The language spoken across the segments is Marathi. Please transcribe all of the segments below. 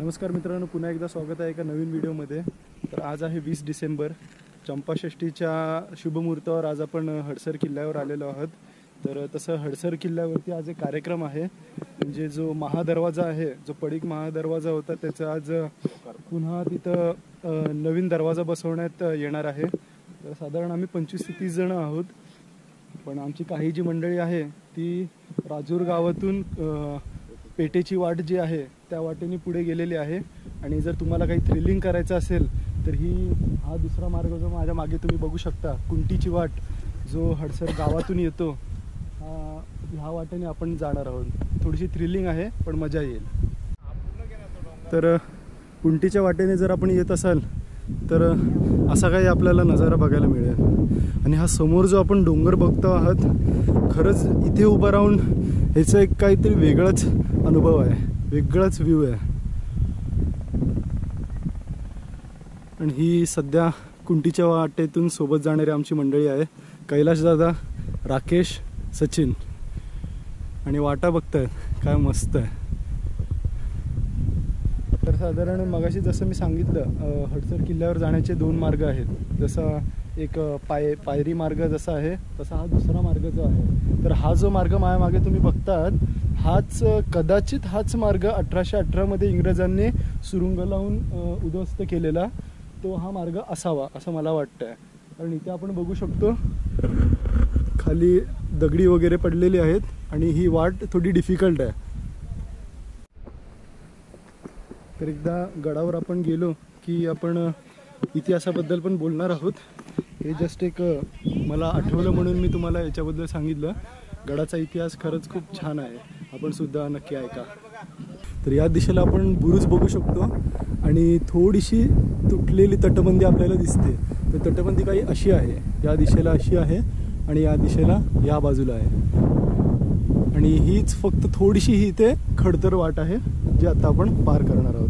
नमस्कार मित्रांनो, पुन्हा एकदा स्वागत आहे एका नवीन व्हिडिओमध्ये। तर आज आहे 20 डिसेंबर, चंपाषष्ठीच्या शुभमुहूर्तावर आज आपण हडसर किल्ल्यावर आलेलो आहोत। तर तसं हडसर किल्ल्यावरती आज एक कार्यक्रम आहे, म्हणजे जो महादरवाजा आहे, जो पडीक महादरवाजा होता त्याचा आज पुन्हा तिथं नवीन दरवाजा बसवण्यात येणार आहे। तर साधारण आम्ही 25 ते 30 जण आहोत, पण आमची काही जी मंडळी आहे ती राजूर गावातून पेटेची वाट जी आहे त्या वाटेने पुढे गेलेली आहे। आणि जर तुम्हाला काही थ्रिलिंग करायचं असेल तर हा दुसरा मार्ग जो माझ्या मागे तुम्ही बघू शकता, कुंटीची वाट, जो हडसर गावातून येतो, ह्या वाटेने आपण जाणार आहोत। थोडीशी थ्रिलिंग आहे पण मजा येईल। तर कुंटीच्या वाटेने जर आपण येत असाल तर असा काही आपल्याला नजारा बघायला मिळेल। आणि हा समोर जो आपण डोंगर बघतो आहात, खरंच इथे उभं राहून ह्याचं एक काहीतरी वेगळाच अनुभव आहे, वेगळाच व्ह्यू आहे। आणि ही सध्या कुंटीच्या वाटेतून सोबत जाणारी आमची मंडळी आहे, कैलाश दादा, राकेश, सचिन। आणि वाटा बघतायत काय मस्त आहे। तर साधारण मगाशी जसं मी सांगितलं, हडसर किल्ल्यावर जाण्याचे 2 मार्ग आहेत। जसा एक पायरी मार्ग जसा आहे तसा हा दुसरा मार्ग जो आहे। तर हा जो मार्ग माझ्या मागे तुम्ही बघतात, कदाचित हाच मार्ग 1818 मध्ये इंग्रजांनी सुरुंग लावून उद्ध्वस्त केलेला तो हा मार्ग असावा असं मला वाटतंय। कारण इथे आपण बघू शकतो खाली दगडी वगैरे पडलेली आहेत आणि ही वाट थोडी डिफिकल्ट आहे। तर एकदा गडावर आपण गेलो की आपण इतिहासाबद्दल पण बोलणार आहोत। हे जस्ट एक मला आठवलं म्हणून मी तुम्हाला याच्याबद्दल सांगितलं। गडाचा इतिहास खरंच खूप छान आहे, आपण सुद्धा नक्की ऐका। तर या दिशेला आपण बुरुज बघू शकतो आणि थोडीशी तुटलेली तटबंदी आपल्याला दिसते। तर तटबंदी काही अशी आहे, या दिशेला अशी आहे आणि या दिशेला या बाजूला आहे। आणि हीच फक्त थोडीशी ही इथे खडतर वाट आहे जी आता आपण पार करणार आहोत।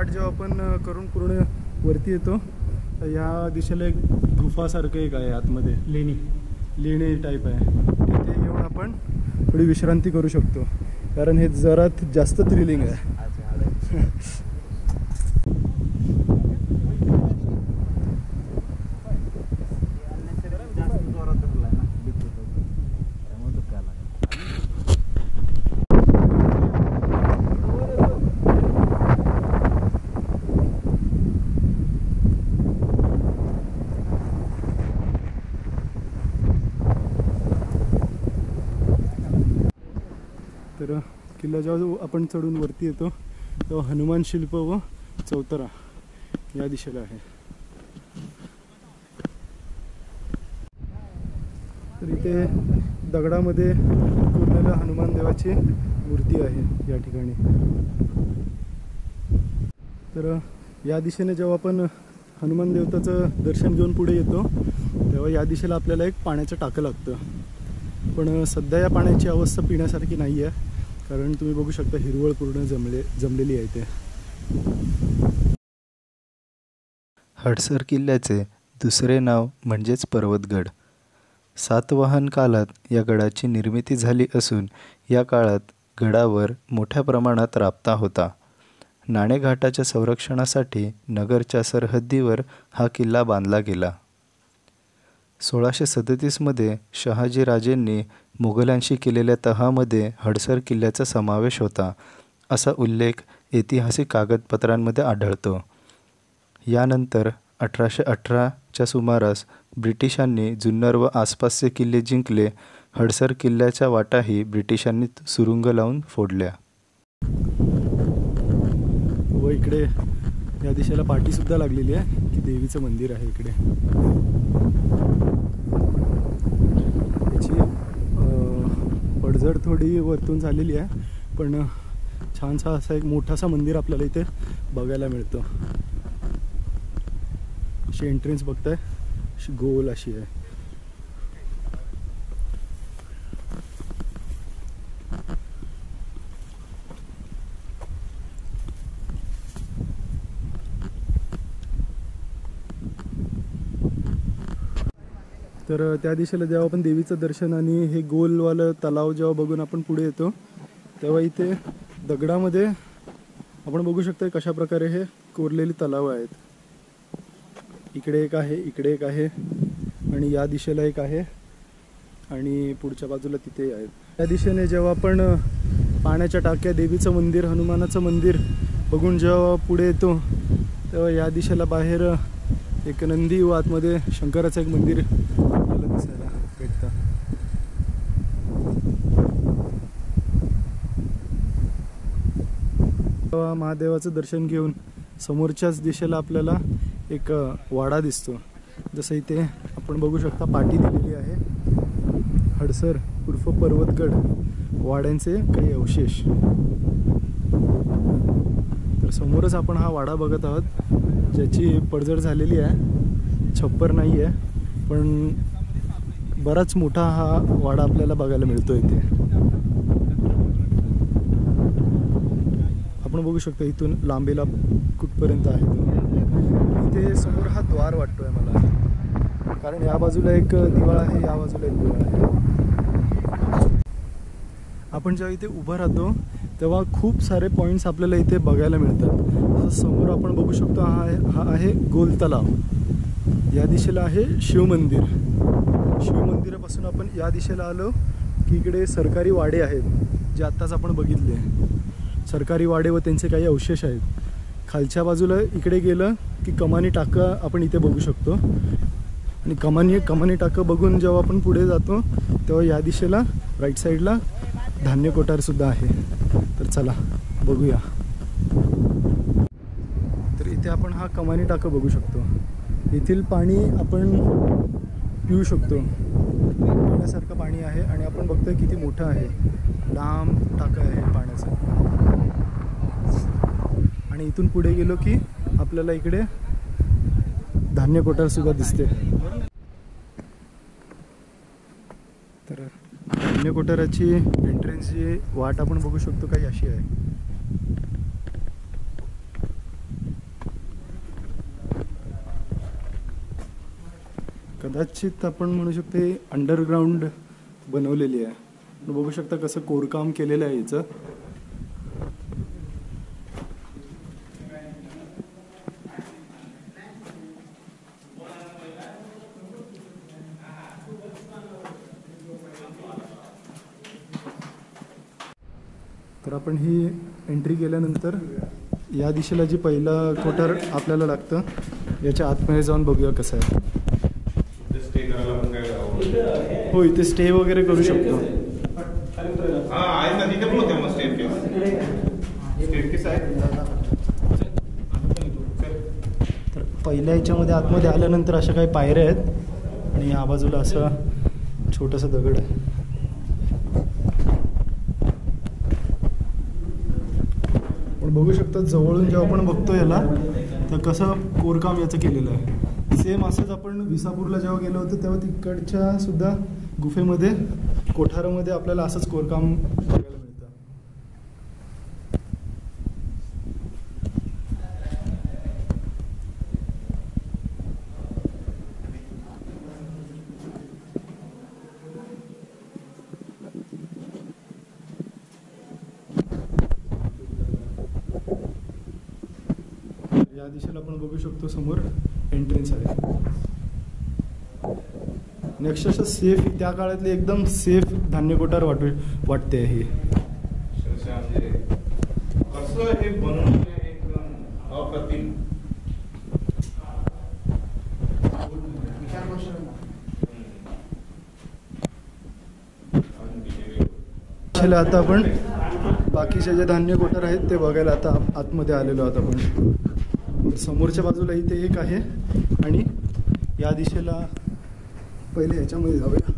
वाट जेव्हा आपण करून पूर्ण वरती येतो तर या दिशेला एक गुफासारखं एक आहे आतमध्ये, लेणी टाईप आहे. तिथे येऊन आपण थोडी विश्रांती करू शकतो, कारण हे जरा जास्त थ्रिलिंग आहे. तर किल्ला जेव्हा आपण चढून वरती येतो तेव्हा हनुमान शिल्प व चौतरा या दिशेला आहे. तर इथे दगडामध्ये कोरलेल्या हनुमान देवाची मूर्ती आहे या ठिकाणी. तर या दिशेने जेव्हा आपण हनुमान देवताचं दर्शन घेऊन पुढे येतो तेव्हा या दिशेला आपल्याला एक पाण्याचं टाकं लागतं. पण सध्या या पाण्याची अवस्था पिण्यासारखी नाही आहे, कारण तुम्ही बघू शकता हिरवळ पूर्ण जमलेली आहे. ते हडसर किल्ल्याचे दुसरे नाव म्हणजेच पर्वतगड. सातवाहन काळात या गडाची निर्मिती झाली असून या काळात गडावर मोठ्या प्रमाणात राबता होता. नाणेघाटाच्या संरक्षणासाठी नगरच्या सरहद्दीवर हा किल्ला बांधला गेला. 1637मध्ये शहाजीराजेंनी मुघलांशी केलेल्या तहामध्ये हडसर किल्ल्याचा समावेश होता, असा उल्लेख ऐतिहासिक कागदपत्रांमध्ये आढळतो. यानंतर 1818च्या सुमारास ब्रिटिशांनी जुन्नर व आसपासचे किल्ले जिंकले. हडसर किल्ल्याच्या वाटाही ब्रिटिशांनी सुरुंग लावून फोडल्या. व इकडे या दिशेला पाटी सुद्धा लागलेली आहे की देवीचं मंदिर आहे इकडे. याची पडझड थोडी वरतून झालेली आहे, पण छानसा असा एक मोठासा मंदिर आपल्याला इथे बघायला मिळतं. अशी एंट्रन्स बघताय, अशी गोल अशी आहे. तर त्या दिशेला जेव्हा आपण देवीचं दर्शन आणि हे गोलवालं तलाव जेव्हा बघून आपण पुढे येतो तेव्हा इथे दगडामध्ये आपण बघू शकता कशा प्रकारे हे कोरलेली तलाव आहेत. इकडे एक आहे, इकडे एक आहे आणि या दिशेला एक आहे आणि पुढच्या बाजूला तिथे आहेत. त्या दिशेने जेव्हा आपण पाण्याच्या टाक्या, देवीचं मंदिर, हनुमानाचं मंदिर बघून जेव्हा पुढे येतो तेव्हा या दिशेला बाहेर एक नंदी व आतमध्ये शंकराचं एक मंदिर आपल्याला दिसायला भेटतं. महादेवाचं दर्शन घेऊन समोरच्याच दिशेला आपल्याला एक वाडा दिसतो. जसं इथे आपण बघू शकता पाटी दिलेली आहे, हडसर उर्फ पर्वतगड वाड्यांचे काही अवशेष. तर समोरच आपण हा वाडा बघत आहोत, ज्याची पडझड झालेली आहे, छप्पर नाही आहे, पण बराच मोठा हा वाडा आपल्याला बघायला मिळतो इथे. आपण बघू शकतो इथून लांबीला कुठपर्यंत आहे तो. इथे समोर हा द्वार वाटतोय मला, कारण या बाजूला एक दिवाळ आहे, या बाजूला एक दिवाळ आहे. आपण जेव्हा इथे उभं राहतो तेव्हा खूप सारे पॉईंट्स आपल्याला इथे बघायला मिळतात. जसं समोर आपण बघू शकतो हा आहे गोल तलाव, या दिशेला आहे शिवमंदिर. शिवमंदिरापासून आपण या दिशेला आलो की इकडे सरकारी वाडे आहेत, जे आत्ताच आपण बघितले. सरकारी वाडे व त्यांचे काही अवशेष आहेत. खालच्या बाजूला इकडे गेलं की कमानी टाकं आपण इथे बघू शकतो, आणि कमानी टाकं बघून जेव्हा आपण पुढे जातो तेव्हा या दिशेला राईट साईडला धान्य कोठारसुद्धा आहे. तर चला बघूया. तर इथे आपण हा कमानी टाकं बघू शकतो. येथील पाणी आपण पिऊ शकतो, पिण्यासारखं पाणी आहे, आणि आपण बघतोय किती मोठं आहे, लांब टाकं आहे पाण्याचं. आणि इथून पुढे गेलो की आपल्याला इकडे धान्य कोठारसुद्धा दिसते. तर धान्य कोठाराची एंट्रन्सची वाट आपण बघू शकतो काही अशी आहे. कदाचित आपण म्हणू शकतो अंडरग्राऊंड बनवलेली आहे. बघू शकता कसं कोरकाम केलेलं आहे याचं. तर आपण ही एंट्री केल्यानंतर या दिशेला जी पहिला कोठार आपल्याला लागतं याच्या आतमध्ये जाऊन बघूया कसं आहे. हो, इथे स्टे वगैरे करू शकतो. तर पहिल्या ह्याच्यामध्ये आतमध्ये आल्यानंतर अशा काही पायऱ्या आहेत आणि या बाजूला असं छोटंसं दगड आहे. पण बघू शकता जवळून जेव्हा आपण बघतो याला तर कसं कोरकाम याचं केलेलं आहे. सेम असंच आपण विसापूरला जेव्हा गेलो होतो तेव्हा तिकडच्या सुद्धा गुफेमध्ये कोठारामध्ये आपल्याला असंच कोरकाम बघायला मिळतं. या दिशेला आपण बघू शकतो समोर एंट्रन्स आहे. अक्षरशः सेफ, त्या काळातली एकदम सेफ धान्य कोठार वाटते ही. आता आपण बाकीचे जे धान्य कोठार आहेत ते बघायला आता आतमध्ये आलेलो आहोत आपण. समोरच्या बाजूला इथे एक आहे आणि या दिशेला पहिले ह्याच्यामध्ये जाऊया.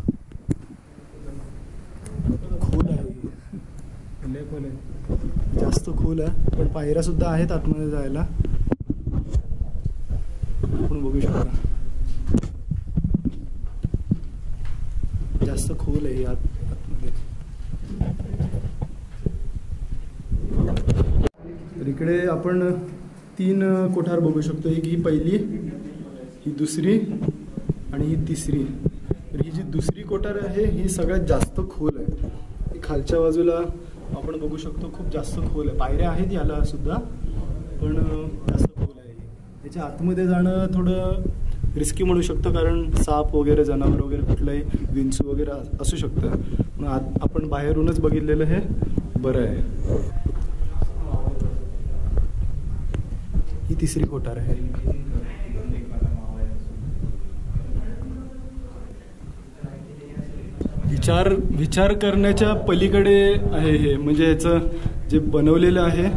खोल आहे, खोल आहे, जास्त खोल आहे, पण पायऱ्या सुद्धा आहेत आतमध्ये जायला. आपण बघू शकता जास्त खोल आहे आतमध्ये. तर इकडे आपण 3 कोठार बघू शकतो. एक ही पहिली, ही दुसरी आणि ही तिसरी. तर ही जी दुसरी कोठार आहे ही सगळ्यात जास्त खोल आहे. खालच्या बाजूला आपण बघू शकतो खूप जास्त खोल आहे. पायऱ्या आहेत याला सुद्धा पण जास्त खोल आहे. याच्या आतमध्ये जाणं थोडं रिस्की म्हणू शकतो कारण साप वगैरे, जनावर वगैरे, कुठलंही विंचू वगैरे असू शकतं. मग आपण बाहेरूनच बघितलेलं हे बरं आहे. ही तिसरी कोठार आहे. विचार करण्याच्या पलीकडे आहे हे. म्हणजे याचं जे बनवलेलं आहे,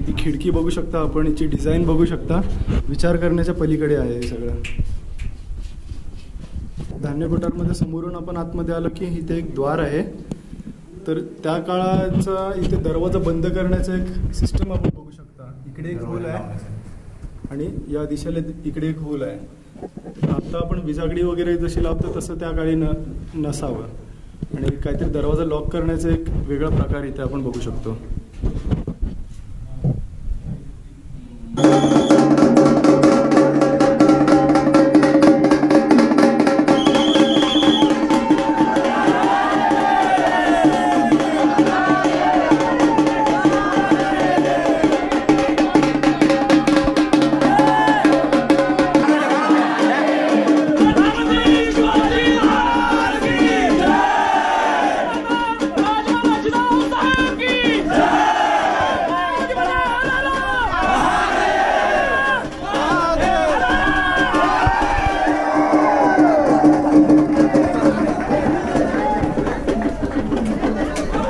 ती खिडकी बघू शकता आपण, याची डिझाईन बघू शकता, विचार करण्याच्या पलीकडे आहे हे सगळं. धान्य कोठारमध्ये समोरून आपण आतमध्ये आलो की इथे एक द्वार आहे. तर त्या काळाचा इथे दरवाजा बंद करण्याचा एक सिस्टम आपण बघू शकता. इकडे एक होल आहे आणि या दिशेला इकडे एक होल आहे. आता आपण विजागडी वगैरे जशी लावतो तसं त्या काळी नसावं. आणि काहीतरी दरवाजा लॉक करण्याचा एक वेगळा प्रकार इथे आपण बघू शकतो.